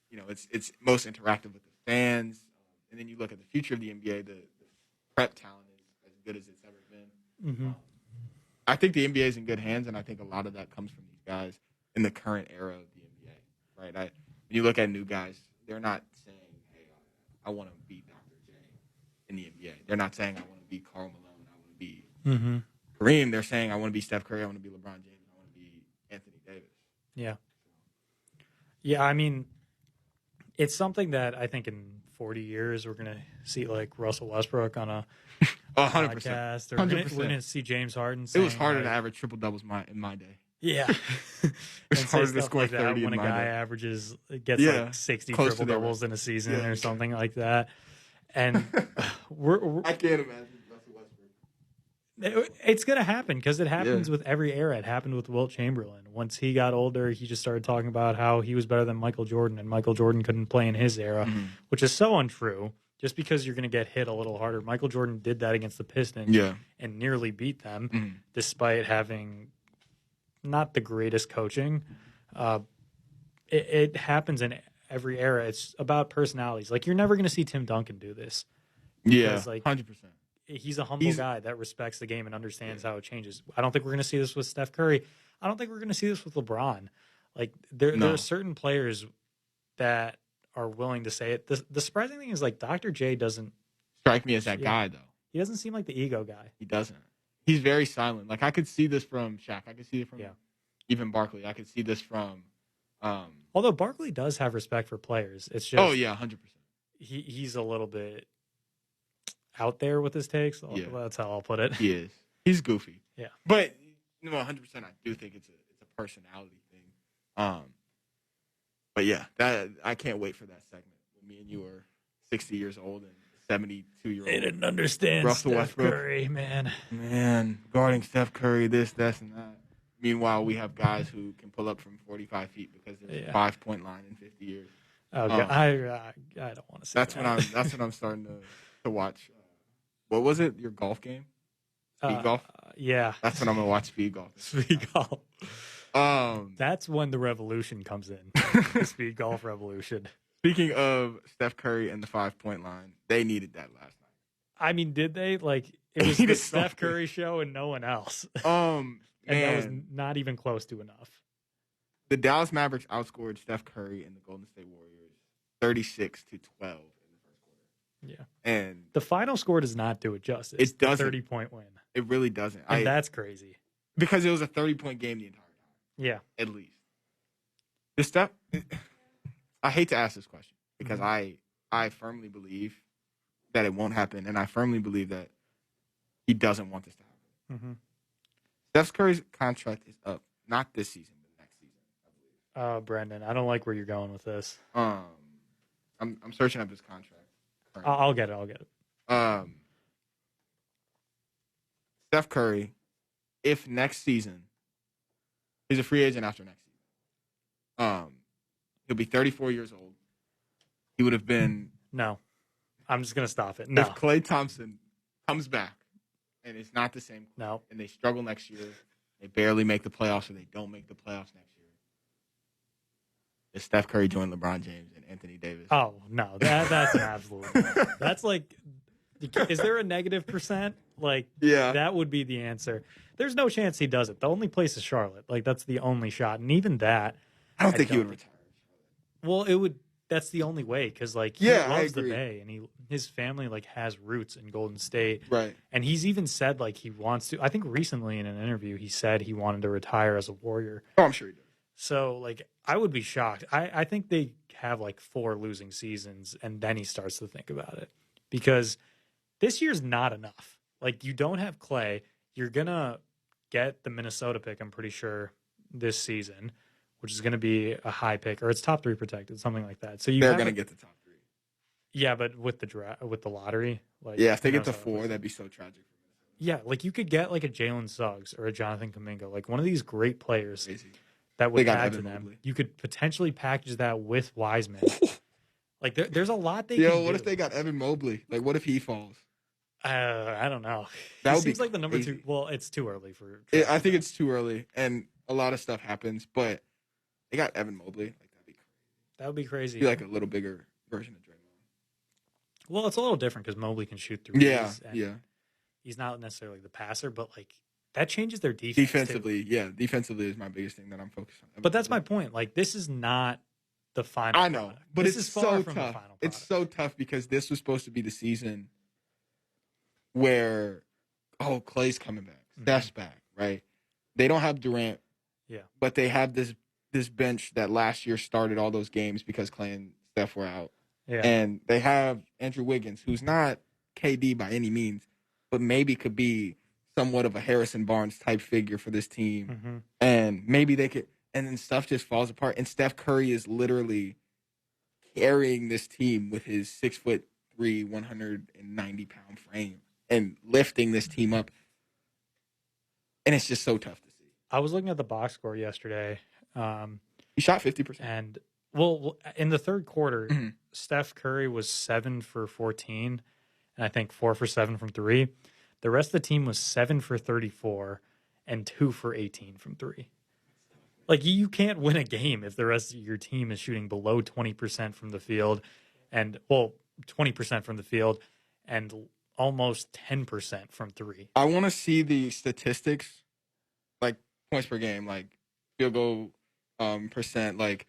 you know, it's most interactive with the fans, and then you look at the future of the NBA, the prep talent is as good as it's ever been. I think the NBA is in good hands, and I think a lot of that comes from these guys in the current era of the NBA. Right? When you look at new guys, they're not saying, "Hey, I want to be Dr. J in the NBA." They're not saying, "I want to be Karl Malone. I want to be Kareem." They're saying, "I want to be Steph Curry. I want to be LeBron James. I want to be Anthony Davis." Yeah. Yeah, I mean, it's something that I think in 40 years we're going to see like Russell Westbrook on a 100%. podcast. Or we're going to see James Harden saying, it was harder to average triple doubles in my day. Yeah. It's harder to score like 30 that when a guy gets like 60 triple doubles in a season or something like that. And I can't imagine Russell Westbrook. It's going to happen because it happens with every era. It happened with Wilt Chamberlain. Once he got older, he just started talking about how he was better than Michael Jordan, and Michael Jordan couldn't play in his era, which is so untrue. Just because you're going to get hit a little harder. Michael Jordan did that against the Pistons and nearly beat them despite having not the greatest coaching. It happens in every era. It's about personalities. Like, you're never going to see Tim Duncan do this. Yeah, like, 100%. He's a humble guy that respects the game and understands how it changes. I don't think we're going to see this with Steph Curry. I don't think we're going to see this with LeBron. Like, there are certain players that are willing to say it. The surprising thing is, like, Dr. J doesn't strike me as that guy, though. He doesn't seem like the ego guy. He doesn't. He's very silent. Like, I could see this from Shaq. I could see it from even Barkley. I could see this from although Barkley does have respect for players. It's just 100%. He's a little bit out there with his takes. That's how I'll put it. He is. He's goofy. Yeah. But 100%. I do think it's a personality thing. But yeah, that I can't wait for that segment when me and you are 60 years old and 72-year-old. They didn't understand Russell Steph Westbrook. Curry, man, guarding Steph Curry, this, and that. Meanwhile, we have guys who can pull up from 45 feet because there's a 5-point line in 50 years. Oh, God. I don't want to say that's that. That's when I'm starting to watch. What was it? Your golf game? Speed golf? Yeah. That's when I'm going to watch speed golf. Speed golf. That's when the revolution comes in. The speed golf revolution. Speaking of Steph Curry and the 5-point line, they needed that last night. I mean, did they? Like, it was the Steph Curry show and no one else. And that was not even close to enough. The Dallas Mavericks outscored Steph Curry and the Golden State Warriors 36-12 in the first quarter. Yeah. And the final score does not do it justice. It doesn't. 30-point win. It really doesn't. And that's crazy. Because it was a 30-point game the entire time. Yeah. At least. The Steph, I hate to ask this question because I firmly believe that it won't happen, and I firmly believe that he doesn't want this to happen. Mm-hmm. Steph Curry's contract is up, not this season, but next season, I believe. Brendyn, I don't like where you're going with this. I'm searching up his contract. I'll get it. Steph Curry, if next season, he's a free agent after next season. He'll be 34 years old. He would have been. No, I'm just gonna stop it. No, if Klay Thompson comes back and it's not the same. No, and they struggle next year, they barely make the playoffs, or they don't make the playoffs next year. Is Steph Curry join LeBron James and Anthony Davis? Oh no, that's an absolute. No. That's like, is there a negative %? Like, yeah, that would be the answer. There's no chance he does it. The only place is Charlotte. Like, that's the only shot, and even that, I don't think he would retire. Well, it would. That's the only way because, like, he loves the Bay, and his family like has roots in Golden State, right? And he's even said like he wants to. I think recently in an interview he said he wanted to retire as a Warrior. Oh, I'm sure he does. So, like, I would be shocked. I think they have like 4 losing seasons, and then he starts to think about it because this year's not enough. Like, you don't have Klay. You're gonna get the Minnesota pick, I'm pretty sure, this season, which is going to be a high pick, or it's top 3 protected, something like that. So they're going to get the top 3. Yeah, but with the lottery, like, yeah, if they get the 4, that'd be so tragic. Yeah, like you could get like a Jalen Suggs or a Jonathan Kuminga, like one of these great players Crazy. That would add Evan to them. Mobley. You could potentially package that with Wiseman. Like there's a lot they can do. What if they got Evan Mobley? Like, what if he falls? I don't know. That he would seems be like the number crazy. 2. Well, it's too early for. I think it's too early, and a lot of stuff happens. But they got Evan Mobley. Like, that'd be crazy. That would be crazy. Be like a little bigger version of Draymond. Well, it's a little different because Mobley can shoot threes. Yeah, and he's not necessarily the passer, but like that changes their defense. Defensively, too. Defensively is my biggest thing that I'm focused on. But that's my point. Like, this is not the final. I know, product. but this it's is far so from the tough. final It's product. so tough because this was supposed to be the season where, Klay's coming back, Steph's back, right? They don't have Durant, but they have this bench that last year started all those games because Klay and Steph were out, and they have Andrew Wiggins, who's not KD by any means, but maybe could be somewhat of a Harrison Barnes type figure for this team, and maybe they could. And then stuff just falls apart, and Steph Curry is literally carrying this team with his 6'3", 190-pound frame, and lifting this team up. And it's just so tough to see. I was looking at the box score yesterday. He shot 50%. And, well, in the third quarter, Steph Curry was 7 for 14, and I think 4 for 7 from 3. The rest of the team was 7 for 34 and 2 for 18 from 3. Like, you can't win a game if the rest of your team is shooting below 20% from the field, and 20% from the field, and almost 10% from 3. I want to see the statistics, like points per game, like field goal percent, like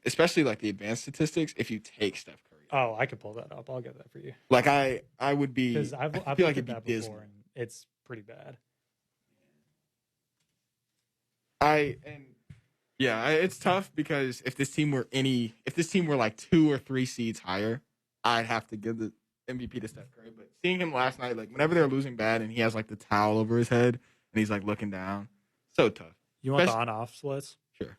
especially like the advanced statistics. If you take Steph Curry, oh, I could pull that up. I'll get that for you. Like I would be, because I've feel looked like at it'd be that dismal. before, and it's pretty bad. It's tough because if this team were like 2 or 3 seeds higher, I'd have to give the MVP to Steph Curry. But seeing him last night, like whenever they're losing bad and he has like the towel over his head and he's like looking down, so tough. You want the on-off splits? Sure.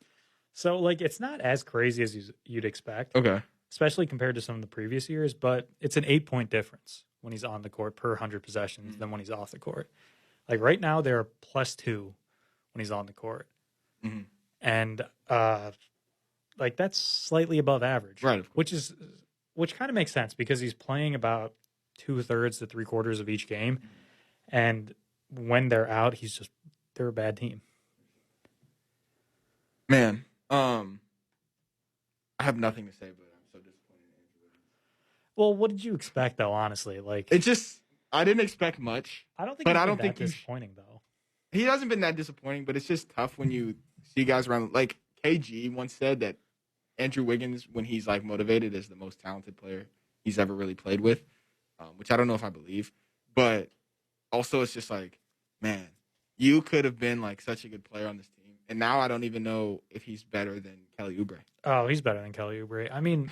So like it's not as crazy as you'd expect. Okay. Especially compared to some of the previous years, but it's an 8-point difference when he's on the court per 100 possessions than when he's off the court. Like right now, they're +2 when he's on the court. Mm-hmm. And like that's slightly above average, right? Which kind of makes sense because he's playing about 2/3 to 3/4 of each game, and when they're out, they're a bad team. Man, I have nothing to say, but I'm so disappointed in Andrew. Well, what did you expect though? Honestly, like I didn't expect much. I don't think, but it's I don't been think that disappointing though. He hasn't been that disappointing, but it's just tough when you see guys around. Like KG once said that Andrew Wiggins, when he's like motivated, is the most talented player he's ever really played with, which I don't know if I believe. But also, it's just like, man, you could have been like such a good player on this team And now I don't even know if he's better than Kelly Oubre. Oh, he's better than Kelly Oubre. I mean,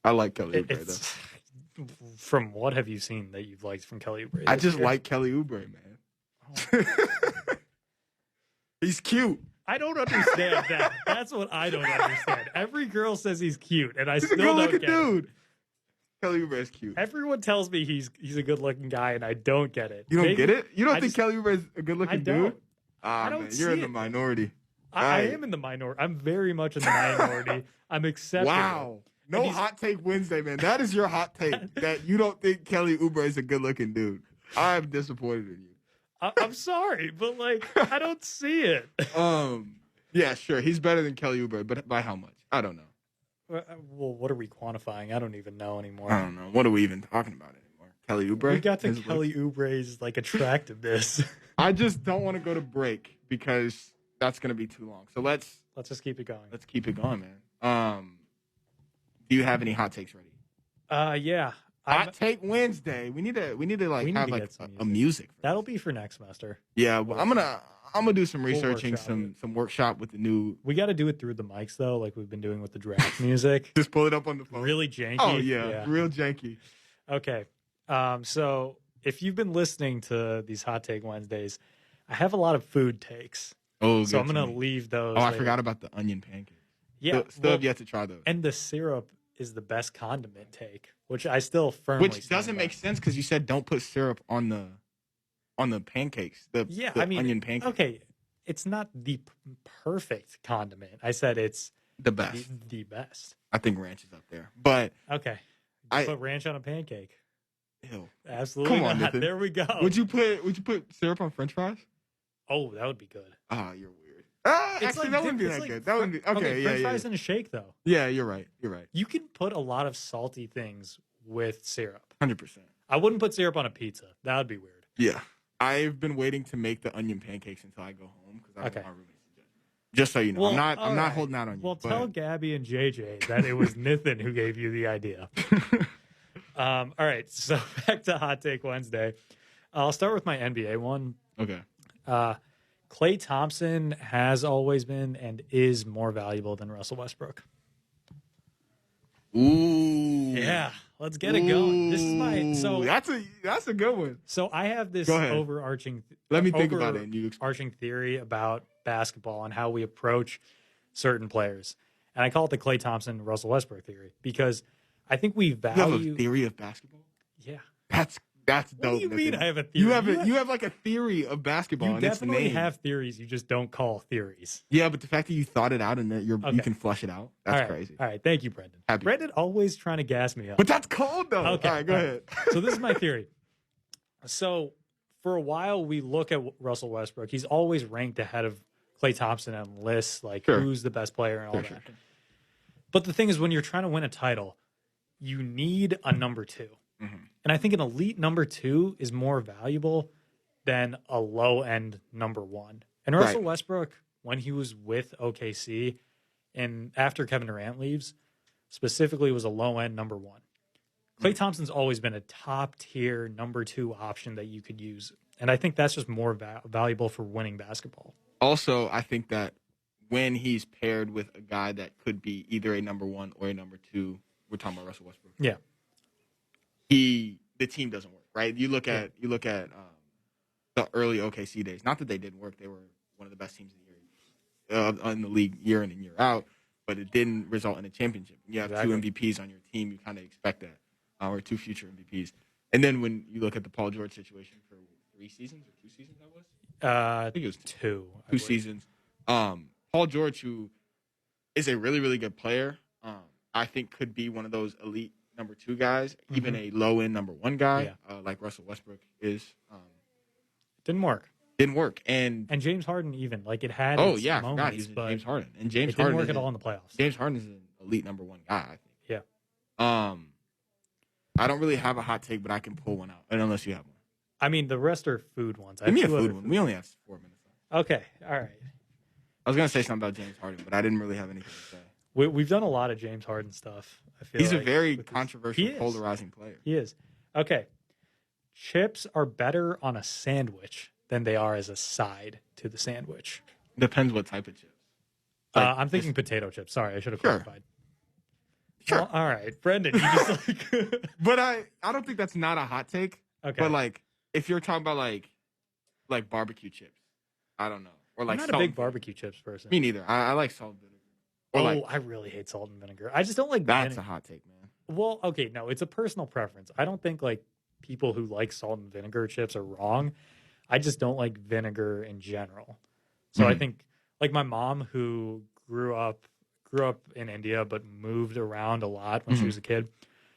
I like Kelly Oubre, it's from what have you seen that you've liked from Kelly Oubre? I just like Kelly Oubre, man. Oh. He's cute. I don't understand that. That's what I don't understand. Every girl says he's cute, and He's still a don't good-looking get it. dude. Kelly Oubre is cute. Everyone tells me he's a good-looking guy, and I don't get it. You don't get it? You don't I think just- Kelly Oubre is a good-looking dude? I don't man, see you're in it. the minority. I am in the minority. I'm very much in the minority. I'm accepting. Wow. No hot take Wednesday, man. That is your hot take, that you don't think Kelly Oubre is a good-looking dude. I'm disappointed in you. I'm sorry, but like I don't see it. Yeah, sure. He's better than Kelly Oubre, but by how much? I don't know. Well, what are we quantifying? I don't even know anymore. I don't know. What are we even talking about anymore? Kelly Oubre? We got to His Kelly Oubre's like attractiveness. I just don't want to go to break because that's going to be too long. So let's just keep it going. Let's keep it going, man. Do you have any hot takes ready? Yeah. Hot take Wednesday. We need to have like a music. That'll be for next semester. Yeah, well, I'm gonna do some researching, workshop some workshop with the new. We got to do it through the mics though, like we've been doing with the draft music. Just pull it up on the phone. Really janky. Oh yeah, real janky. Okay. So if you've been listening to these Hot Take Wednesdays, I have a lot of food takes. Oh, so I'm gonna leave those. Oh, I later. forgot about the onion pancakes. Yeah, still have yet to try those. And the syrup is the best condiment take, which I still firmly. Which doesn't make sense because you said don't put syrup on the pancakes. The onion pancakes. Okay, it's not the perfect condiment. I said it's the best. The best. I think ranch is up there, but okay, put ranch on a pancake. Ew. Absolutely Come on, not. Nithin. There we go. Would you put syrup on French fries? Oh, that would be good. Ah, you're weird. Actually, that wouldn't be that good. That wouldn't be okay. French fries in a shake, though. Yeah, you're right. You're right. You can put a lot of salty things with syrup. 100%. I wouldn't put syrup on a pizza. That would be weird. Yeah, I've been waiting to make the onion pancakes until I go home because I want my roommates to just so you know. Well, I'm not holding out on you. Well, tell Gabby and JJ that it was Nithin who gave you the idea. All right, so back to Hot Take Wednesday. I'll start with my NBA one. Okay. Klay Thompson has always been and is more valuable than Russell Westbrook. Ooh. Yeah, let's get it going. This is that's a good one. So I have this overarching. Let me think about it. And you overarching theory about basketball and how we approach certain players, and I call it the Klay Thompson Russell Westbrook theory because I think we value. You have a theory of basketball? Yeah. That's dope. What do you mean I have a theory? You have like a theory of basketball. You and definitely it's the name. have theories. You just don't call theories. Yeah, but the fact that you thought it out and that you can flush it out, that's crazy. All right. Thank you, Brendyn. Brendyn always trying to gas me up. But that's cold, though. Okay. All right, go ahead. So this is my theory. So for a while, we look at Russell Westbrook. He's always ranked ahead of Klay Thompson on lists, like who's the best player and all that. Sure. But the thing is, when you're trying to win a title, you need a number two. Mm-hmm. And I think an elite number two is more valuable than a low-end number one. And Russell Westbrook, when he was with OKC and after Kevin Durant leaves, specifically was a low-end number one. Klay Thompson's always been a top-tier number two option that you could use. And I think that's just more valuable for winning basketball. Also, I think that when he's paired with a guy that could be either a number one or a number two, we're talking about Russell Westbrook. Yeah. The team doesn't work, right? You look at the early OKC days. Not that they didn't work; they were one of the best teams in the league year in and year out. But it didn't result in a championship. You have two MVPs on your team; you kind of expect that, or two future MVPs. And then when you look at the Paul George situation for 3 seasons or 2 seasons, that was I think it was two. 2 seasons. Paul George, who is a really really good player, I think could be one of those elite number two guys, even a low end number one guy, like Russell Westbrook is. Didn't work. And James Harden even like it had. Oh yeah, I moments, forgot he's James Harden, and James Harden didn't work at all in the playoffs. James Harden is an elite number one guy, I think. Yeah. I don't really have a hot take, but I can pull one out, and unless you have one. I mean, the rest are food ones. Give me a food one. We only have 4 minutes left. Okay. All right. I was gonna say something about James Harden, but I didn't really have anything to say. We've done a lot of James Harden stuff. I feel he's like, a very controversial, polarizing player. He is. Okay. Chips are better on a sandwich than they are as a side to the sandwich. Depends what type of chips. Like, I'm thinking potato chips. Sorry, I should have Sure. clarified. Sure. Well, all right, Brendyn, you just like. But I don't think that's not a hot take. Okay. But like, if you're talking about like barbecue chips, I don't know. Or like I'm not a salt big and barbecue chips person. Me neither. I like salt and vinegar. Or like, I really hate salt and vinegar. I just don't like that's vinegar. a hot take, man. Well, okay, no, it's a personal preference. I don't think like people who like salt and vinegar chips are wrong. I just don't like vinegar in general. So I think like my mom who grew up in India but moved around a lot when she was a kid.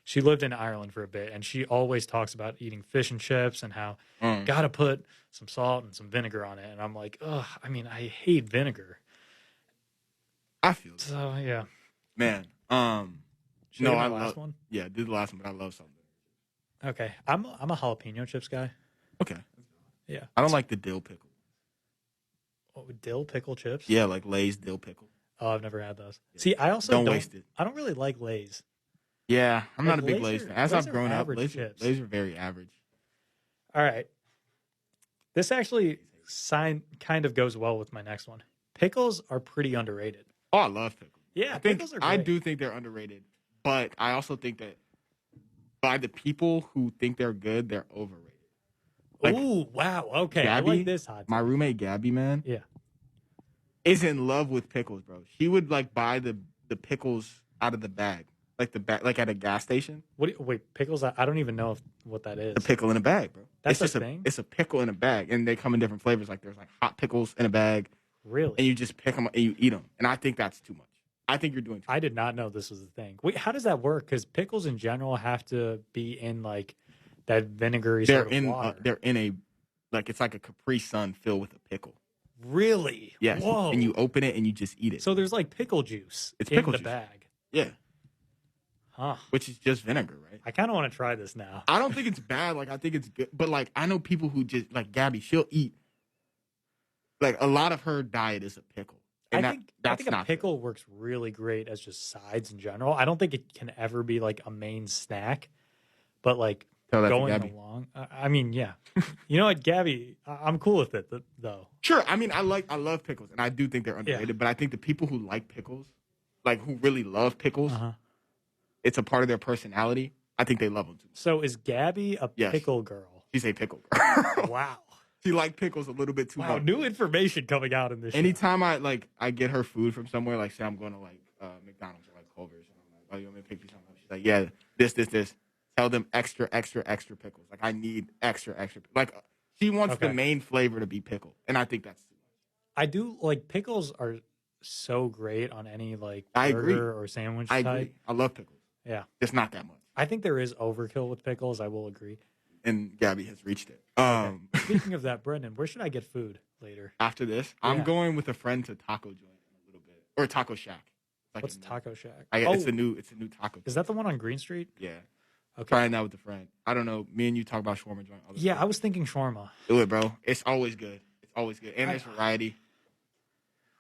She lived in Ireland for a bit, and she always talks about eating fish and chips and how gotta put some salt and some vinegar on it. And I'm like, ugh, I mean, I hate vinegar. I feel it. So yeah, Man. Should I do my last one? Yeah, do the last one, but I love salt and vinegar. Okay, I'm a jalapeno chips guy. Okay. Yeah, I don't like the dill pickle. what, dill pickle chips. Yeah, like Lay's dill pickle. Oh, I've never had those. See, I also Don't waste it. I don't really like Lay's. Yeah, I'm Like, not a big Lay's fan. As Lay's I've are grown up, average Lay's chips. are very average. All right, this actually kind of goes well with my next one. Pickles are pretty underrated. Oh, I love pickles. Yeah, pickles are great. I do think they're underrated, but I also think that by the people who think they're good, they're overrated. Like, Ooh, wow. Okay, Gabby, I like this hot take. my roommate Gabby, man, Yeah. is in love with pickles, bro. She would like buy the pickles out of the bag, like at a gas station. Wait, pickles? I don't even know what that is. A pickle in a bag, bro. That's it's just a thing? It's a pickle in a bag, and they come in different flavors. Like there's like hot pickles in a bag, Really? and you just pick them and you eat them. And I think that's too much. I think you're doing too much. I did not know this was a thing. Wait, how does that work? Because pickles in general have to be in like that vinegary sort of water. They're in a like it's like a Capri Sun filled with a pickle. Really? Yes. Whoa. And you open it and you just eat it. So there's like pickle juice It's in pickle the juice. bag. Yeah. Huh. Which is just vinegar, right? I kind of want to try this now. I don't think it's bad. Like I think it's good. But like I know people who just like Gabby, she'll eat like a lot of her diet is a pickle. And I think a pickle works really great as just sides in general. I don't think it can ever be like a main snack, but like Tell that to going Gabby. along. I mean, yeah. You know what, Gabby? I'm cool with it though. Sure. I mean, I love pickles, and I do think they're underrated. But I think the people who like pickles, like who really love pickles, it's a part of their personality. I think they love them too. So is Gabby a Yes. pickle girl? She's a pickle girl. Wow. She likes pickles a little bit too Wow, much. new information coming out in this show. Anytime I get her food from somewhere, like say I'm going to like McDonald's or like Culver's, and I'm like, oh, you want me to pick you something up? She's like, yeah, this. Tell them extra pickles. Like I need extra. Like she wants the main flavor to be pickle, and I think that's too much. I do like pickles are so great on any like I burger agree. or sandwich I type. agree. I love pickles. Yeah. Just not that much. I think there is overkill with pickles. I will agree. And Gabby has reached it. Speaking of that, Brendyn, where should I get food later? After this, I'm going with a friend to Taco Joint in a little bit, or Taco Shack. Like What's Taco Shack? It's a new taco. Is that the one on Green Street? Yeah. Okay. Trying that with a friend. I don't know. Me and you talk about shawarma joint. Yeah, I was thinking shawarma. Do it, bro. It's always good. And there's variety.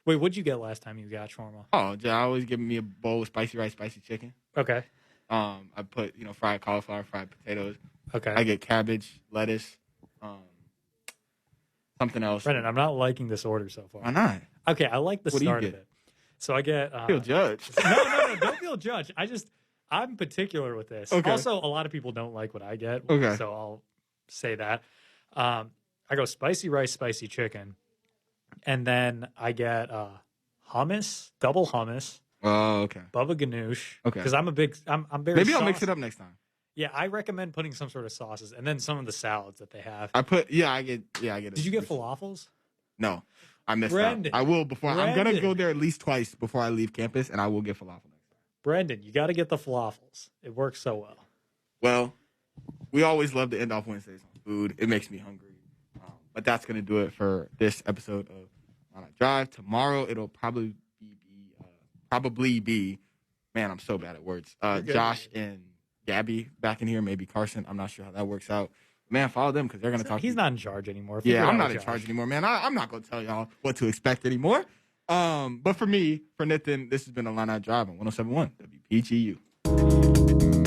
Wait, what'd you get last time you got shawarma? Oh, I always give me a bowl of spicy rice, spicy chicken. Okay. I put fried cauliflower, fried potatoes. Okay. I get cabbage, lettuce, something else. Brendyn, I'm not liking this order so far. Why not? Okay, I like the What do you start of get? it. So I get Feel judged. No, don't feel judged. I'm particular with this. Okay. Also, a lot of people don't like what I get. Okay. So I'll say that. I go spicy rice, spicy chicken. And then I get hummus, double hummus, Oh, okay. Bubba Ganoush. Okay. Because I'm very Maybe I'll mix saucy. it up next time. Yeah, I recommend putting some sort of sauces and then some of the salads that they have. I get it. Did you get falafels? No. I missed Brendyn. out. I will before. I'm going to Brendyn. go there at least twice before I leave campus, and I will get falafel next time. Brendyn, you got to get the falafels. It works so well. Well, we always love to end off Wednesdays on food. It makes me hungry. But that's going to do it for this episode of On a Drive. Tomorrow, it'll probably be, man, I'm so bad at words. Josh and Gabby back in here, maybe Carson. I'm not sure how that works out. Man, follow them because they're going to talk. He's not in charge anymore. Yeah, Figure I'm out not in Josh. charge anymore, man. I'm not going to tell y'all what to expect anymore. But for me, for Nithin, this has been a Line Out Drive on 107.1 WPGU.